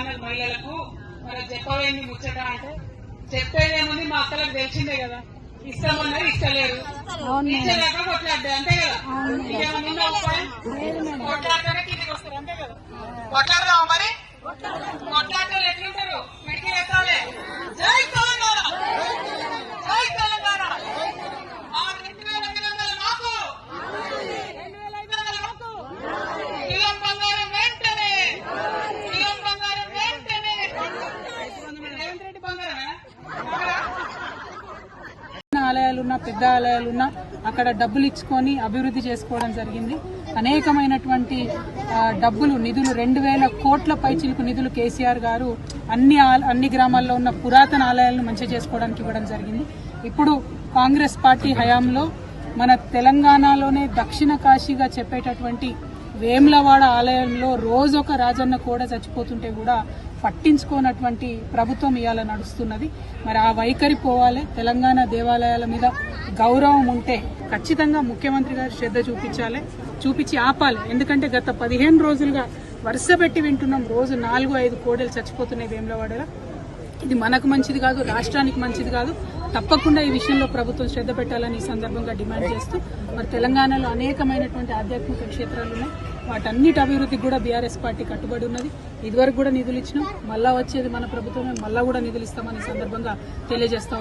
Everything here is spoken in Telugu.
అన్నది మహిళలకు. మరి చెప్పవేంది ముచ్చట అంటే చెప్పేదేముంది, మా అక్కలకు తెలిసిందే కదా, ఇష్టం ఉన్నది ఇష్టలేరు, ఇచ్చలేక కొట్లాడ్డా అంతే కదా. ఇంకేమన్నా కొట్లాడతానే కిందికి వస్తారు అంతే కదా. కొట్లాడదాం మరి, కొట్లాడతారు ఎట్లుంటారు, పిడికి ఎత్తాలి. జై తెలంగాణ, జై తెలంగాణ. ఆ 2500 మాకు, 2500 మాకు, కిలం బంగారం వెంటనే, కిలం బంగారం వెంటనే. రేవంత్ రెడ్డి బంగారమే ఆలయాలున్నా పెద్ద ఆలయాలున్నా అక్కడ డబ్బులు ఇచ్చుకొని అభివృద్ధి చేసుకోవడం జరిగింది. అనేకమైనటువంటి డబ్బులు నిధులు 2000 కోట్ల పైచిలుకు నిధులు కేసీఆర్ గారు అన్ని గ్రామాల్లో ఉన్న పురాతన ఆలయాలను మంచిగా చేసుకోవడానికి ఇవ్వడం జరిగింది. ఇప్పుడు కాంగ్రెస్ పార్టీ హయాంలో మన తెలంగాణలోనే దక్షిణ కాశీగా చెప్పేటటువంటి వేములవాడ ఆలయంలో రోజొక రాజన్న కూడా చచ్చిపోతుంటే కూడా పట్టించుకోనటువంటి ప్రభుత్వం ఇవాళ నడుస్తున్నది. మరి ఆ వైఖరి పోవాలి. తెలంగాణ దేవాలయాల మీద గౌరవం ఉంటే ఖచ్చితంగా ముఖ్యమంత్రి గారు శ్రద్ధ చూపించి ఆపాలి. ఎందుకంటే గత 15 రోజులుగా వరుస పెట్టి వింటున్నాం, రోజు 4-5 కోడలు చచ్చిపోతున్నాయి వేములవాడలో. ఇది మనకు మంచిది కాదు, రాష్ట్రానికి మంచిది కాదు. తప్పకుండా ఈ విషయంలో ప్రభుత్వం శ్రద్ధ పెట్టాలని ఈ సందర్భంగా డిమాండ్ చేస్తూ, మరి తెలంగాణలో అనేకమైనటువంటి ఆధ్యాత్మిక క్షేత్రాలు ఉన్నాయి. వాటన్నిటి అభివృద్ధికి కూడా బీఆర్ఎస్ పార్టీ కట్టుబడి ఉన్నది. ఇదివరకు కూడా నిధులు ఇచ్చినాం, మళ్ళా వచ్చేది మన ప్రభుత్వమే, మళ్ళా కూడా నిధులు ఇస్తామని సందర్భంగా తెలియజేస్తాం.